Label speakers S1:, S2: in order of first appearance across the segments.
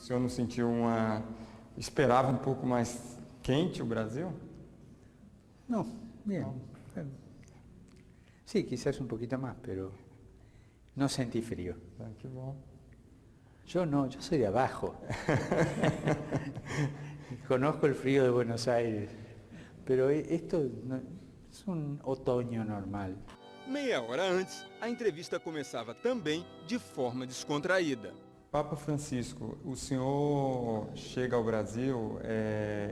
S1: senhor não sentiu esperava um pouco mais quente o Brasil?
S2: No, bien. Sí, quizás un poquito más, pero no sentí frío.
S1: Que bom.
S2: Yo no, yo soy de abajo. Conozco el frío de Buenos Aires, pero esto es un otoño normal.
S3: Meia hora antes, a entrevista começava também de forma descontraída.
S1: Papa Francisco, o senhor chega ao Brasil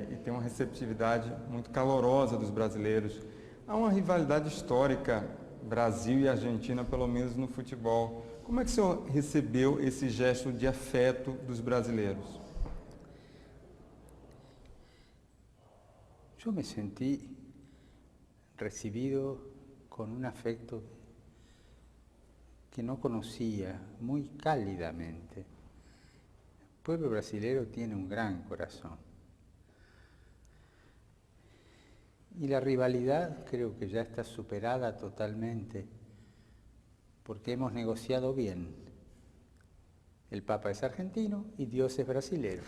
S1: e tem uma receptividade muito calorosa dos brasileiros. Há uma rivalidade histórica, Brasil e Argentina, pelo menos no futebol. Como é que o senhor recebeu esse gesto de afeto dos brasileiros?
S2: Yo me sentí recibido con un afecto que no conocía, muy cálidamente. El pueblo brasileño tiene un gran corazón. Y la rivalidad creo que ya está superada totalmente, porque hemos negociado bien. El Papa es argentino y Dios es brasileño.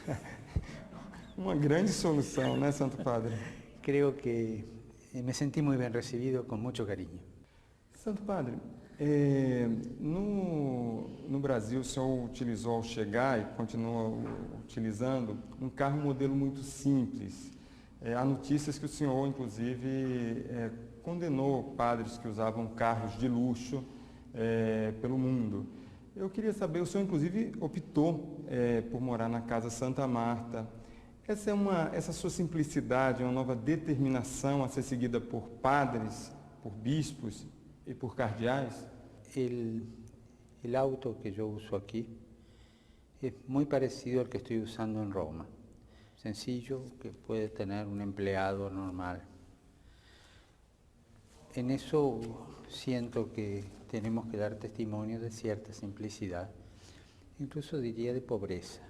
S1: Uma grande solução, né, Santo Padre?
S2: Creo que me sentí muy bien recibido, con mucho cariño.
S1: Santo Padre, no Brasil o senhor utilizou ao chegar e continua utilizando um carro modelo muito simples. Há notícias que o senhor, inclusive, condenou padres que usavam carros de luxo pelo mundo. Eu queria saber, o senhor inclusive optou por morar na Casa Santa Marta. Essa sua simplicidade é uma nova determinação a ser seguida por padres, por bispos y por cardeais?
S2: El auto que yo uso aquí es muy parecido al que estoy usando en Roma. Sencillo, que puede tener un empleado normal. En eso siento que tenemos que dar testimonio de cierta simplicidad, incluso diría de pobreza.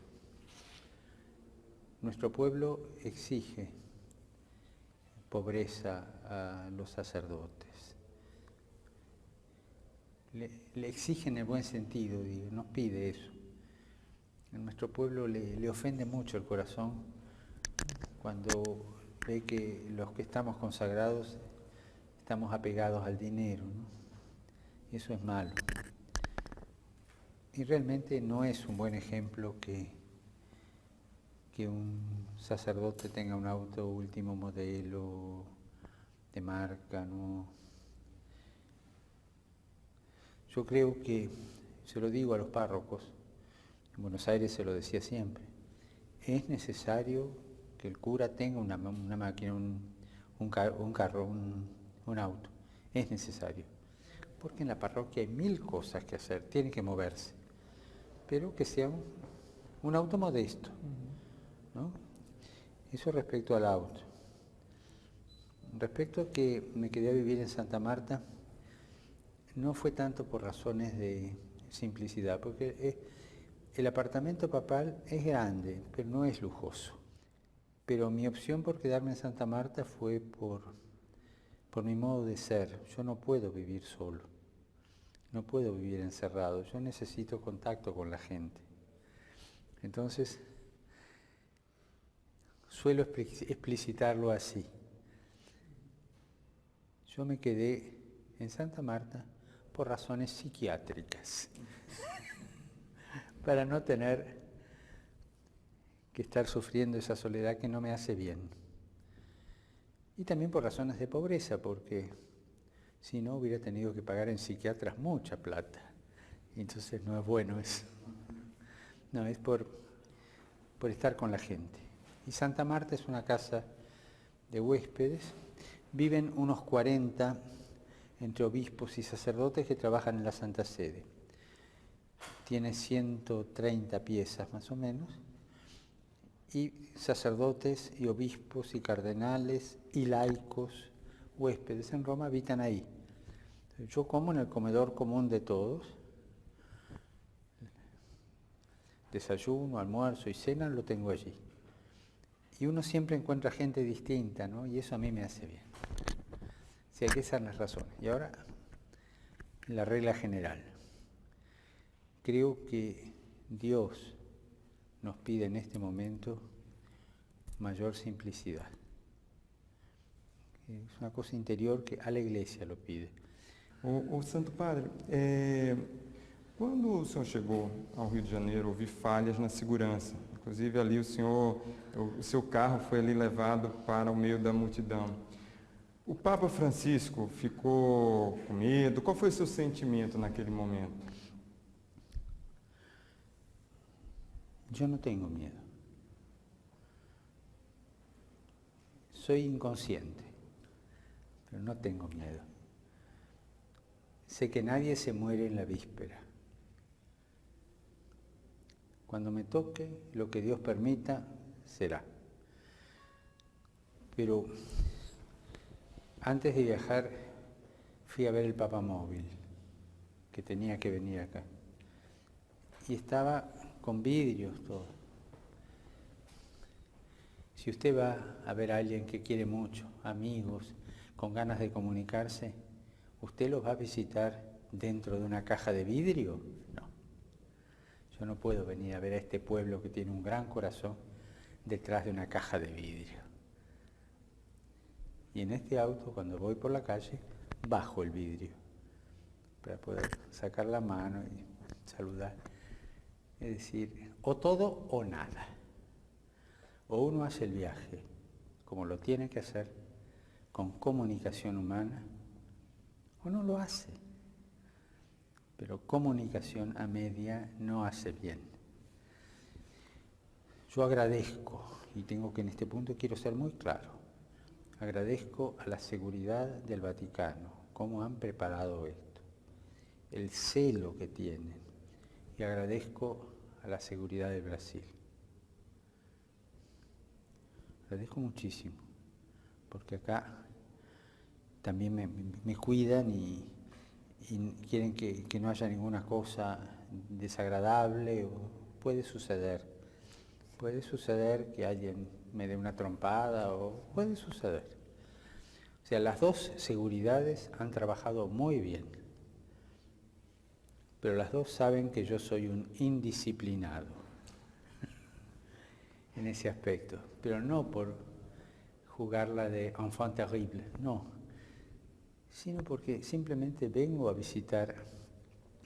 S2: Nuestro pueblo exige pobreza a los sacerdotes. Le exige en el buen sentido, digo, nos pide eso. En nuestro pueblo le ofende mucho el corazón cuando ve que los que estamos consagrados estamos apegados al dinero, ¿no? Y eso es malo. Y realmente no es un buen ejemplo que un sacerdote tenga un auto último modelo de marca, ¿no? Yo creo que, se lo digo a los párrocos, en Buenos Aires se lo decía siempre, es necesario que el cura tenga una máquina, un carro, un auto, es necesario. Porque en la parroquia hay 1000 cosas que hacer, tiene que moverse, pero que sea un auto modesto, ¿no? Eso respecto al auto. Respecto a que me quedé a vivir en Santa Marta, no fue tanto por razones de simplicidad, porque el apartamento papal es grande, pero no es lujoso. Pero mi opción por quedarme en Santa Marta fue por mi modo de ser. Yo no puedo vivir solo, no puedo vivir encerrado, yo necesito contacto con la gente. Entonces, suelo explicitarlo así. Yo me quedé en Santa Marta por razones psiquiátricas, para no tener que estar sufriendo esa soledad que no me hace bien. Y también por razones de pobreza, porque si no hubiera tenido que pagar en psiquiatras mucha plata. Y entonces no es bueno eso. No, es por estar con la gente. Y Santa Marta es una casa de huéspedes. Viven unos 40 entre obispos y sacerdotes que trabajan en la Santa Sede. Tiene 130 piezas más o menos. Y sacerdotes y obispos y cardenales y laicos, huéspedes en Roma, habitan ahí. Yo como en el comedor común de todos. Desayuno, almuerzo y cena lo tengo allí. Y uno siempre encuentra gente distinta, ¿no? Y eso a mí me hace bien. O sea, que esas son las razones. Y ahora, la regla general. Creo que Dios nos pide en este momento mayor simplicidad. Es una cosa interior que a la Iglesia lo pide.
S1: O Santo Padre, quando o senhor chegou ao Rio de Janeiro, houve falhas na segurança. Inclusive ali o seu carro foi ali levado para o meio da multidão. O Papa Francisco ficou com medo? Qual foi o seu sentimento naquele momento?
S2: Yo no tengo miedo. Soy inconsciente, pero no tengo miedo. Sé que nadie se muere en la víspera. Cuando me toque, lo que Dios permita, será. Pero antes de viajar, fui a ver el Papamóvil, que tenía que venir acá. Y estaba con vidrios todo. Si usted va a ver a alguien que quiere mucho, amigos, con ganas de comunicarse, ¿usted los va a visitar dentro de una caja de vidrio? No. Yo no puedo venir a ver a este pueblo que tiene un gran corazón detrás de una caja de vidrio. Y en este auto, cuando voy por la calle, bajo el vidrio para poder sacar la mano y saludar. Es decir, o todo o nada. O uno hace el viaje como lo tiene que hacer, con comunicación humana, o no lo hace. Pero comunicación a media no hace bien. Yo agradezco, y tengo que en este punto quiero ser muy claro, agradezco a la seguridad del Vaticano, cómo han preparado esto, el celo que tienen, y agradezco a la seguridad de Brasil. Agradezco muchísimo, porque acá también me cuidan y quieren que no haya ninguna cosa desagradable. Puede suceder que alguien me dé una trompada, o puede suceder. O sea, las dos seguridades han trabajado muy bien, pero las dos saben que yo soy un indisciplinado en ese aspecto, pero no por jugarla de enfant terrible, no, sino porque simplemente vengo a visitar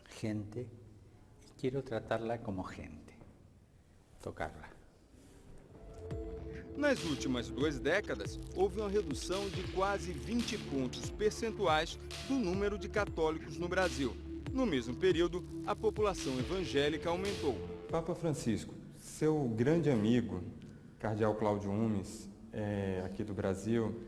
S2: gente y quiero tratarla como gente, tocarla.
S3: Nas últimas 2 décadas, houve uma redução de quase 20 pontos percentuais do número de católicos no Brasil. No mesmo período, a população evangélica aumentou.
S1: Papa Francisco, seu grande amigo, Cardeal Cláudio Umes, aqui do Brasil,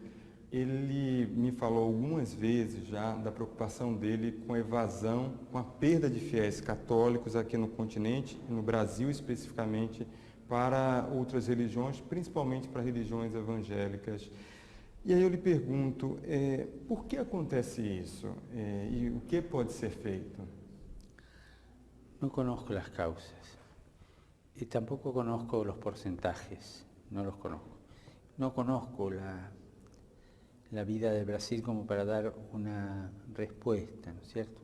S1: ele me falou algumas vezes já da preocupação dele com a evasão, com a perda de fiéis católicos aqui no continente, e no Brasil especificamente, para outras religiões, principalmente para religiões evangélicas. E aí eu lhe pergunto, por que acontece isso? E o que pode ser feito?
S2: No conozco las causas y tampoco conozco los porcentajes, no los conozco. No conozco la vida de Brasil como para dar una respuesta, ¿no es cierto?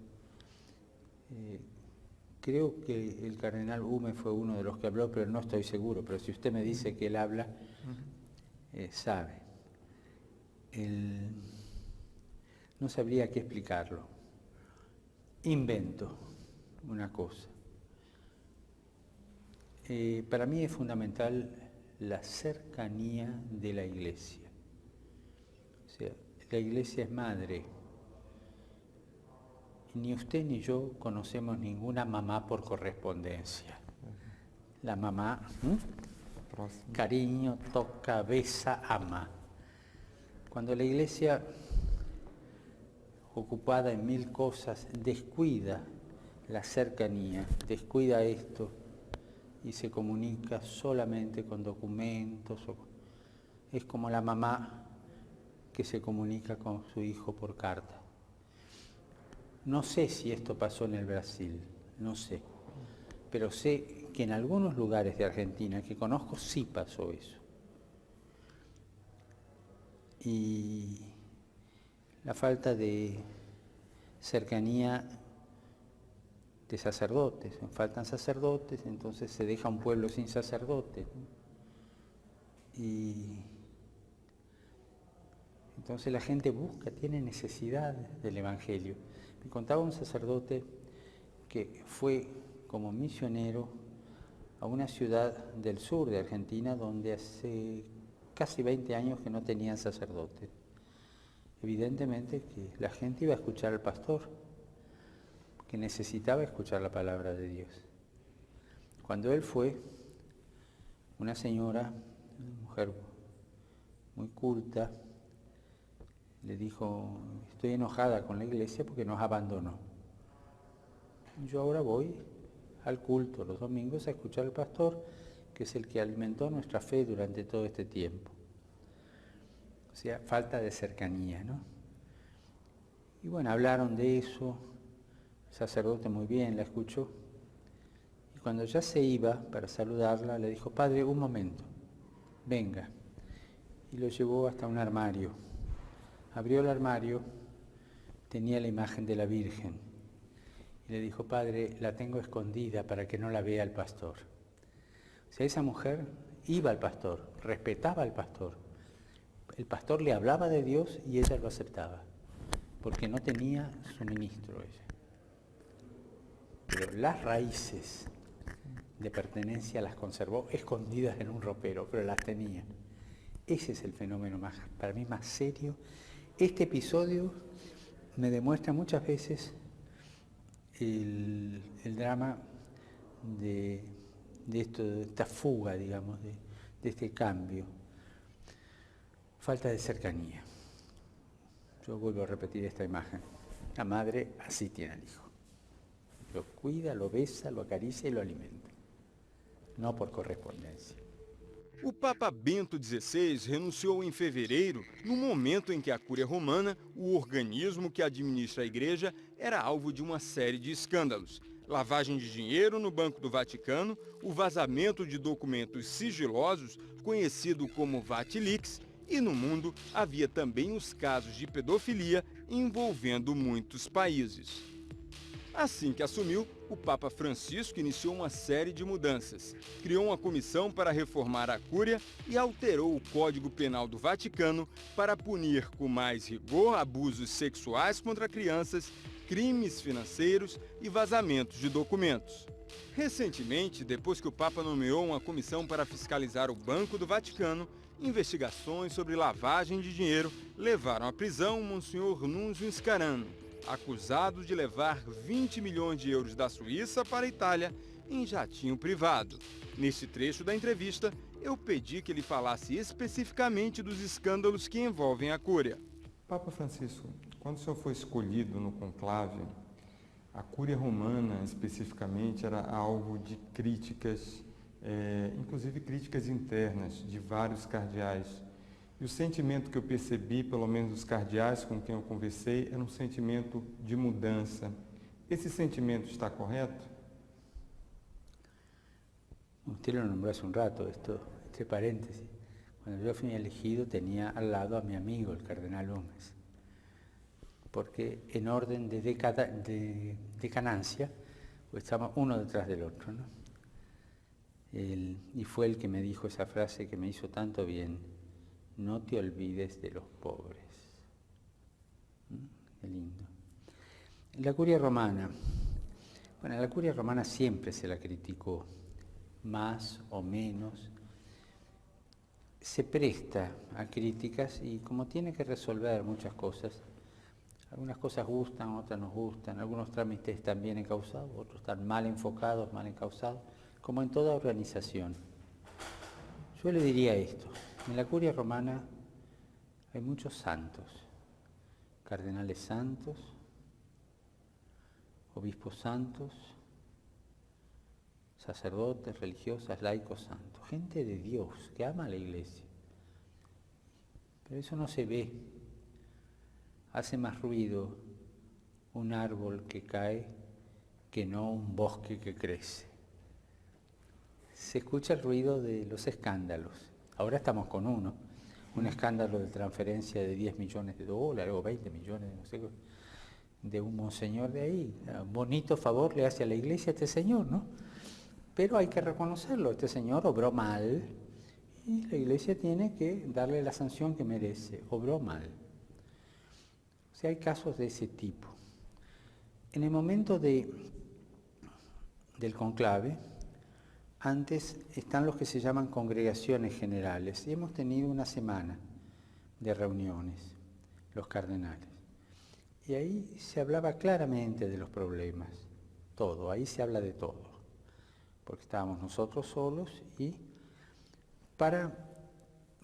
S2: Creo que el cardenal Hume fue uno de los que habló, pero no estoy seguro. Pero si usted me dice que él habla, sabe. No sabría qué explicarlo. Invento una cosa. Para mí es fundamental la cercanía de la Iglesia. O sea, la Iglesia es madre. Ni usted ni yo conocemos ninguna mamá por correspondencia. La mamá, cariño, toca, besa, ama. Cuando la Iglesia, ocupada en 1000 cosas, descuida la cercanía, descuida esto y se comunica solamente con documentos, es como la mamá que se comunica con su hijo por carta. No sé si esto pasó en el Brasil, no sé, pero sé que en algunos lugares de Argentina que conozco sí pasó eso. Y la falta de cercanía de sacerdotes. Faltan sacerdotes, entonces se deja un pueblo sin sacerdotes, ¿no? Y entonces la gente busca, tiene necesidad del Evangelio. Me contaba un sacerdote que fue como misionero a una ciudad del sur de Argentina donde hace casi 20 años que no tenían sacerdotes. Evidentemente que la gente iba a escuchar al pastor, que necesitaba escuchar la palabra de Dios. Cuando él fue, una señora, una mujer muy culta, le dijo: estoy enojada con la iglesia porque nos abandonó. Yo ahora voy al culto los domingos a escuchar al pastor, que es el que alimentó nuestra fe durante todo este tiempo. O sea, falta de cercanía, ¿no? Y bueno, hablaron de eso, el sacerdote muy bien la escuchó, y cuando ya se iba para saludarla, le dijo: padre, un momento, venga. Y lo llevó hasta un armario. Abrió el armario, tenía la imagen de la Virgen, y le dijo: padre, la tengo escondida para que no la vea el pastor. O sea, esa mujer iba al pastor, respetaba al pastor. El pastor le hablaba de Dios y ella lo aceptaba, porque no tenía suministro ella. Pero las raíces de pertenencia las conservó escondidas en un ropero, pero las tenía. Ese es el fenómeno más, para mí, más serio. Este episodio me demuestra muchas veces el drama de esta fuga, digamos, de este cambio. Falta de cercanía. Yo vuelvo a repetir esta imagen. La madre así tiene al hijo. Lo cuida, lo besa, lo acaricia y lo alimenta. No por correspondencia.
S3: O Papa Bento XVI renunciou em fevereiro, no momento em que a Cúria Romana, o organismo que administra a Igreja, era alvo de uma série de escândalos. Lavagem de dinheiro no Banco do Vaticano, o vazamento de documentos sigilosos, conhecido como Vatilix, e no mundo havia também os casos de pedofilia envolvendo muitos países. Assim que assumiu, o Papa Francisco iniciou uma série de mudanças. Criou uma comissão para reformar a Cúria e alterou o Código Penal do Vaticano para punir com mais rigor abusos sexuais contra crianças, crimes financeiros e vazamentos de documentos. Recentemente, depois que o Papa nomeou uma comissão para fiscalizar o Banco do Vaticano, investigações sobre lavagem de dinheiro levaram à prisão Monsenhor Nunzio Scarano, acusado de levar 20 milhões de euros da Suíça para a Itália em jatinho privado. Neste trecho da entrevista, eu pedi que ele falasse especificamente dos escândalos que envolvem a Cúria.
S1: Papa Francisco, quando o senhor foi escolhido no conclave, a Cúria Romana, especificamente, era alvo de críticas, inclusive críticas internas de vários cardeais. E o sentimento que eu percebi, pelo menos dos cardeais com quem eu conversei, era um sentimento de mudança. Esse sentimento está correto?
S2: Usted lo nombró hace un rato, este paréntesis. Cuando yo fui elegido tenía al lado a mi amigo, el cardenal Gómez, porque en orden de decanancia, pues estamos uno detrás del otro, ¿no? Y fue el que me dijo esa frase que me hizo tanto bien: no te olvides de los pobres. Qué lindo. La Curia Romana. Bueno, la Curia Romana siempre se la criticó, más o menos. Se presta a críticas y como tiene que resolver muchas cosas, algunas cosas gustan, otras no gustan, algunos trámites están bien encausados, otros están mal enfocados, mal encausados, como en toda organización. Yo le diría esto: en la Curia Romana hay muchos santos, cardenales santos, obispos santos, sacerdotes, religiosas, laicos santos, gente de Dios que ama a la Iglesia. Pero eso no se ve. Hace más ruido un árbol que cae que no un bosque que crece. Se escucha el ruido de los escándalos. Ahora estamos con un escándalo de transferencia de 10 millones de dólares o 20 millones, no sé, de un monseñor de ahí. Bonito favor le hace a la iglesia este señor, ¿no? Pero hay que reconocerlo, este señor obró mal y la iglesia tiene que darle la sanción que merece, obró mal. O sea, hay casos de ese tipo. En el momento del conclave, antes están los que se llaman congregaciones generales y hemos tenido una semana de reuniones, los cardenales. Y ahí se hablaba claramente de los problemas, todo, ahí se habla de todo, porque estábamos nosotros solos y para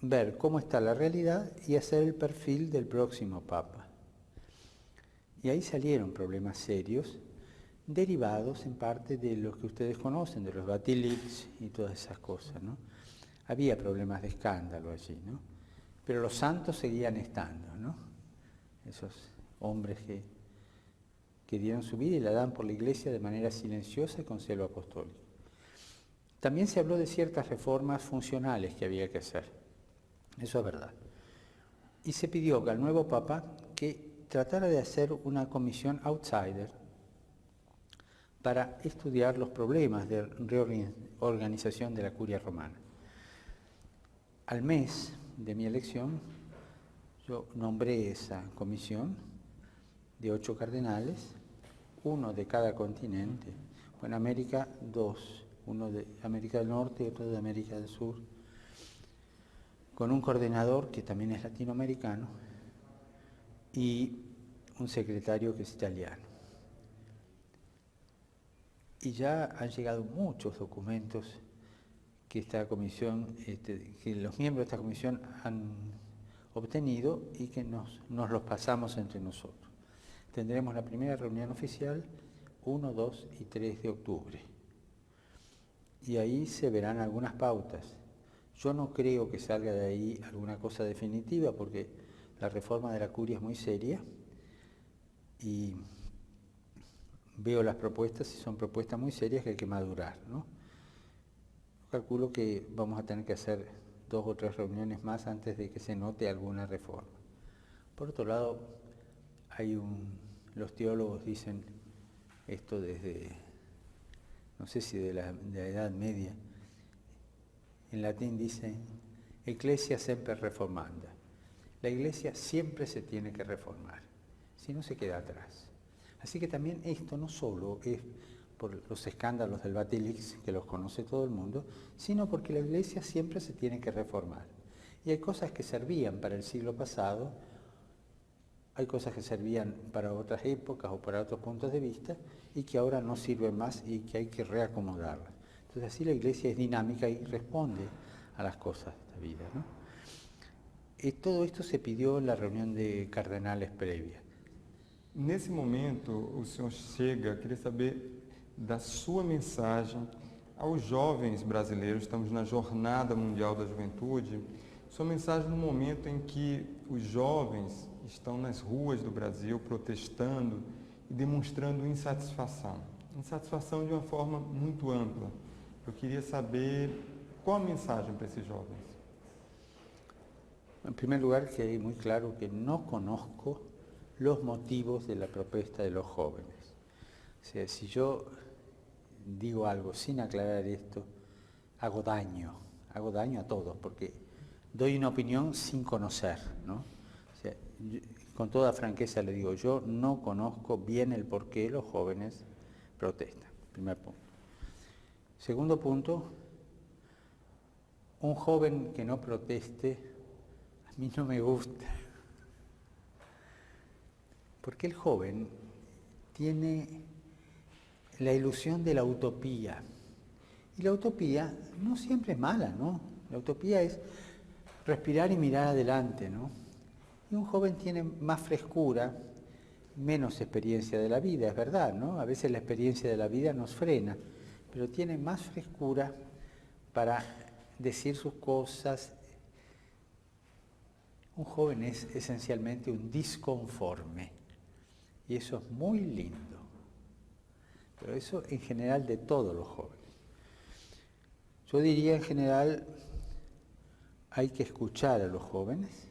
S2: ver cómo está la realidad y hacer el perfil del próximo Papa. Y ahí salieron problemas serios, derivados en parte de lo que ustedes conocen, de los Batilix y todas esas cosas, ¿no? Había problemas de escándalo allí, ¿no? Pero los santos seguían estando, ¿no? Esos hombres que dieron su vida y la dan por la Iglesia de manera silenciosa y con celo apostólico. También se habló de ciertas reformas funcionales que había que hacer. Eso es verdad. Y se pidió al nuevo Papa que tratara de hacer una comisión outsider para estudiar los problemas de reorganización de la curia romana. Al mes de mi elección, yo nombré esa comisión de 8 cardenales, uno de cada continente. En América, 2, uno de América del Norte y otro de América del Sur, con un coordinador que también es latinoamericano y un secretario que es italiano. Y ya han llegado muchos documentos que esta comisión, que los miembros de esta comisión han obtenido y que nos los pasamos entre nosotros. Tendremos la primera reunión oficial 1, 2 y 3 de octubre. Y ahí se verán algunas pautas. Yo no creo que salga de ahí alguna cosa definitiva porque la reforma de la curia es muy seria y veo las propuestas y son propuestas muy serias que hay que madurar, ¿no? Calculo que vamos a tener que hacer 2 o 3 reuniones más antes de que se note alguna reforma. Por otro lado, los teólogos dicen esto desde, no sé si de la Edad Media, en latín dice, Ecclesia semper reformanda. La iglesia siempre se tiene que reformar, si no se queda atrás. Así que también esto no solo es por los escándalos del Batilix, que los conoce todo el mundo, sino porque la iglesia siempre se tiene que reformar. Y hay cosas que servían para el siglo pasado, hay cosas que servían para otras épocas o para otros puntos de vista y que ahora no sirven más y que hay que reacomodarlas. Entonces así la iglesia es dinámica y responde a las cosas de la vida, ¿no? Y todo esto se pidió en la reunión de cardenales previa.
S1: Nesse momento, o senhor chega, queria saber da sua mensagem aos jovens brasileiros, estamos na Jornada Mundial da Juventude, sua mensagem no momento em que os jovens estão nas ruas do Brasil protestando e demonstrando insatisfação de uma forma muito ampla. Eu queria saber qual a mensagem para esses jovens.
S2: En primer lugar, que hay muy claro que no conozco los motivos de la protesta de los jóvenes. O sea, si yo digo algo sin aclarar esto, hago daño a todos, porque doy una opinión sin conocer, ¿no? O sea, con toda franqueza le digo, yo no conozco bien el por qué los jóvenes protestan, primer punto. Segundo punto, un joven que no proteste, a mí no me gusta. Porque el joven tiene la ilusión de la utopía. Y la utopía no siempre es mala, ¿no? La utopía es respirar y mirar adelante, ¿no? Y un joven tiene más frescura, menos experiencia de la vida, es verdad, ¿no? A veces la experiencia de la vida nos frena, pero tiene más frescura para decir sus cosas. Un joven es esencialmente un disconforme. Y eso es muy lindo. Pero eso en general de todos los jóvenes. Yo diría en general, hay que escuchar a los jóvenes,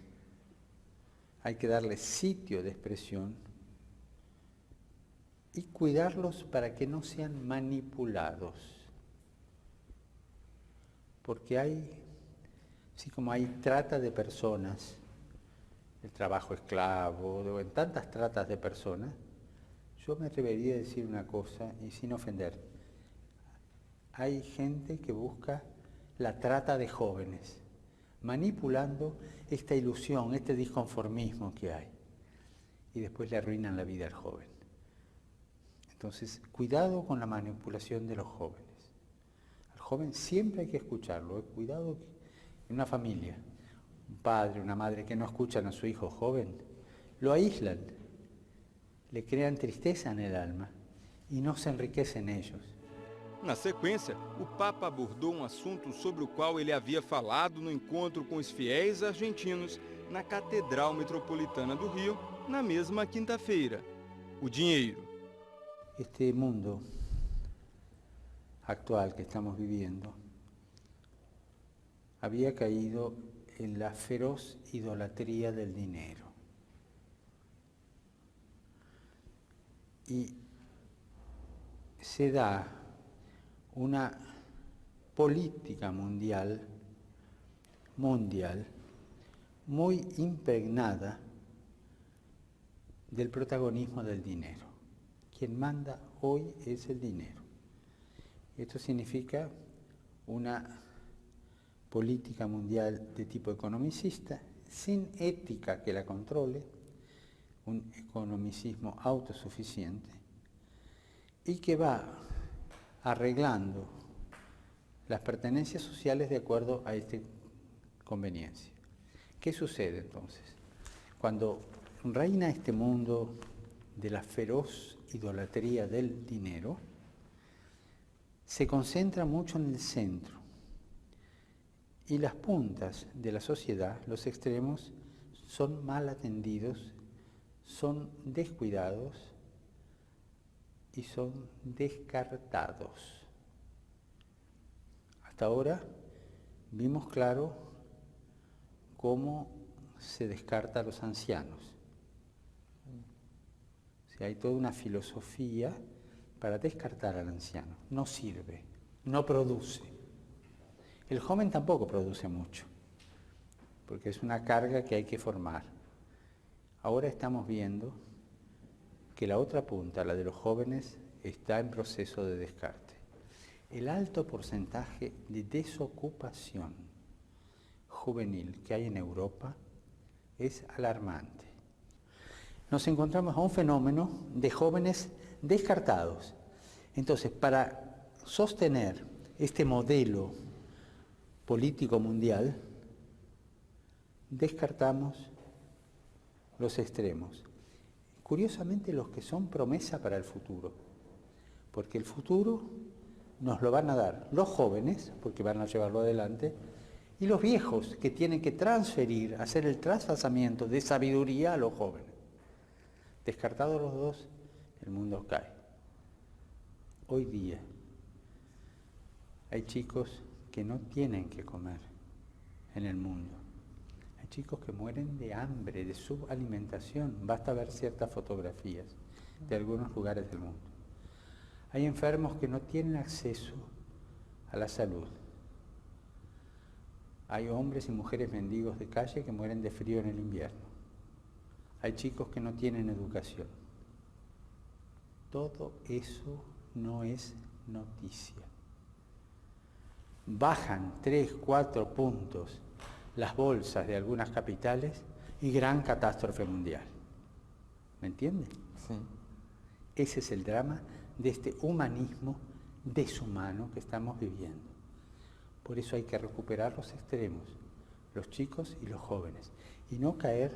S2: hay que darles sitio de expresión y cuidarlos para que no sean manipulados. Porque así como hay trata de personas, el trabajo esclavo, o en tantas tratas de personas, yo me atrevería a decir una cosa, y sin ofender. Hay gente que busca la trata de jóvenes, manipulando esta ilusión, este disconformismo que hay, y después le arruinan la vida al joven. Entonces, cuidado con la manipulación de los jóvenes. Al joven siempre hay que escucharlo, cuidado en una familia, un padre, una madre que no escuchan a su hijo joven, lo aíslan, le crean tristeza en el alma y no se enriquecen ellos.
S3: Na sequência, o Papa abordou um assunto sobre o qual ele havia falado no encontro com os fiéis argentinos na Catedral Metropolitana do Rio, na mesma quinta-feira: o dinheiro.
S2: Este mundo actual que estamos viviendo había caído en la feroz idolatría del dinero. Y se da una política mundial muy impregnada del protagonismo del dinero. Quien manda hoy es el dinero. Esto significa una política mundial de tipo economicista, sin ética que la controle, un economicismo autosuficiente, y que va arreglando las pertenencias sociales de acuerdo a esta conveniencia. ¿Qué sucede entonces? Cuando reina este mundo de la feroz idolatría del dinero, se concentra mucho en el centro, y las puntas de la sociedad, los extremos, son mal atendidos, son descuidados y son descartados. Hasta ahora vimos claro cómo se descarta a los ancianos. O sea, hay toda una filosofía para descartar al anciano. No sirve, no produce. El joven tampoco produce mucho, porque es una carga que hay que formar. Ahora estamos viendo que la otra punta, la de los jóvenes, está en proceso de descarte. El alto porcentaje de desocupación juvenil que hay en Europa es alarmante. Nos encontramos a un fenómeno de jóvenes descartados. Entonces, para sostener este modelo político mundial, descartamos los extremos. Curiosamente, los que son promesa para el futuro, porque el futuro nos lo van a dar los jóvenes, porque van a llevarlo adelante, y los viejos, que tienen que transferir, hacer el trasvasamiento de sabiduría a los jóvenes. Descartados los dos, el mundo cae. Hoy día hay chicos que no tienen que comer en el mundo. Hay chicos que mueren de hambre, de subalimentación. Basta ver ciertas fotografías de algunos lugares del mundo. Hay enfermos que no tienen acceso a la salud. Hay hombres y mujeres mendigos de calle que mueren de frío en el invierno. Hay chicos que no tienen educación. Todo eso no es noticia. Bajan 3, 4 puntos las bolsas de algunas capitales y gran catástrofe mundial. ¿Me entiende?
S1: Sí.
S2: Ese es el drama de este humanismo deshumano que estamos viviendo. Por eso hay que recuperar los extremos, los chicos y los jóvenes, y no caer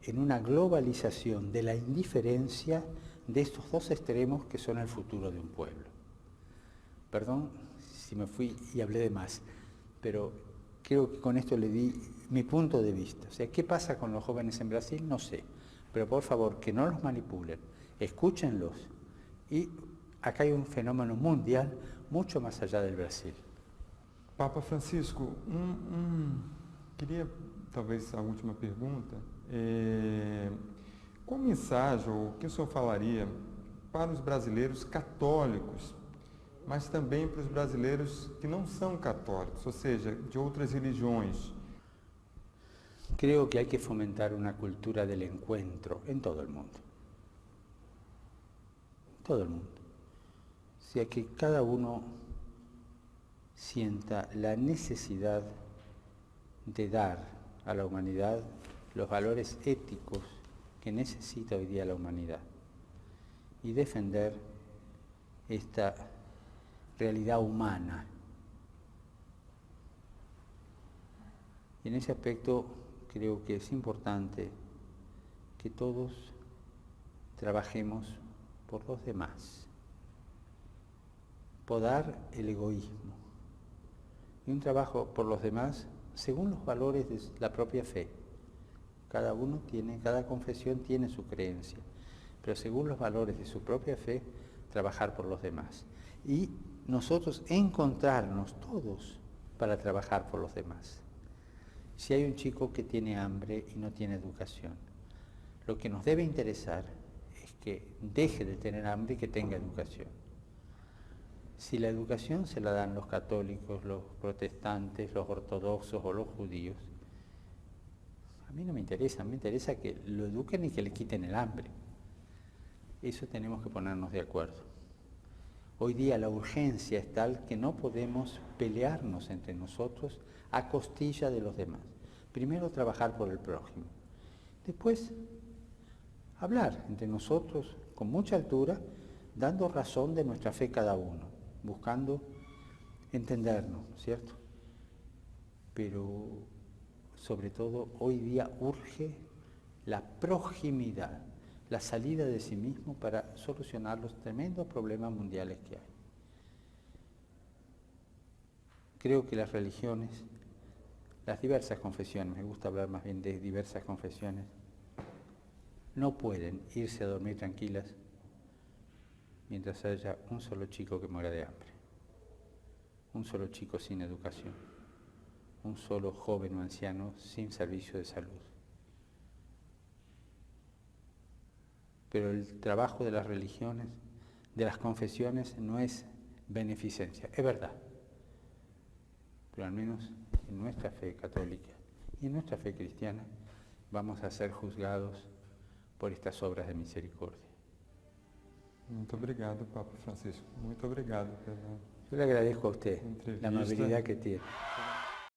S2: en una globalización de la indiferencia de estos dos extremos que son el futuro de un pueblo. Perdón si me fui y hablé de más, pero creo que con esto le di mi punto de vista. O sea, ¿qué pasa con los jóvenes en Brasil? No sé, pero por favor, que no los manipulen, escúchenlos. Y acá hay un fenómeno mundial mucho más allá del Brasil.
S1: Papa Francisco, queria talvez a última pergunta. Qual mensagem, ou o que o senhor falaria para os brasileiros católicos, mas também para os brasileiros que não são católicos, ou seja, de outras religiões.
S2: Creo que hay que fomentar una cultura del encuentro en todo el mundo. Todo el mundo. O sea, que cada uno sienta la necesidad de dar a la humanidad los valores éticos que necesita hoy día la humanidad y defender esta realidad humana. Y en ese aspecto creo que es importante que todos trabajemos por los demás, podar el egoísmo y un trabajo por los demás según los valores de la propia fe. Cada confesión tiene su creencia, pero según los valores de su propia fe, trabajar por los demás. Y nosotros encontrarnos todos para trabajar por los demás. Si hay un chico que tiene hambre y no tiene educación, lo que nos debe interesar es que deje de tener hambre y que tenga educación. Si la educación se la dan los católicos, los protestantes, los ortodoxos o los judíos, a mí no me interesa que lo eduquen y que le quiten el hambre. Eso tenemos que ponernos de acuerdo. Hoy día la urgencia es tal que no podemos pelearnos entre nosotros a costilla de los demás. Primero trabajar por el prójimo. Después hablar entre nosotros con mucha altura, dando razón de nuestra fe cada uno, buscando entendernos, ¿cierto? Pero sobre todo hoy día urge la proximidad, la salida de sí mismo para solucionar los tremendos problemas mundiales que hay. Creo que las religiones, las diversas confesiones, me gusta hablar más bien de diversas confesiones, no pueden irse a dormir tranquilas mientras haya un solo chico que muera de hambre, un solo chico sin educación, un solo joven o anciano sin servicio de salud. Pero el trabajo de las religiones, de las confesiones, no es beneficencia, es verdad. Pero al menos en nuestra fe católica y en nuestra fe cristiana vamos a ser juzgados por estas obras de misericordia.
S1: Muito obrigado, Papa Francisco. Muito obrigado pela
S2: Yo le agradezco a usted
S1: entrevista.
S2: la amabilidad que tiene.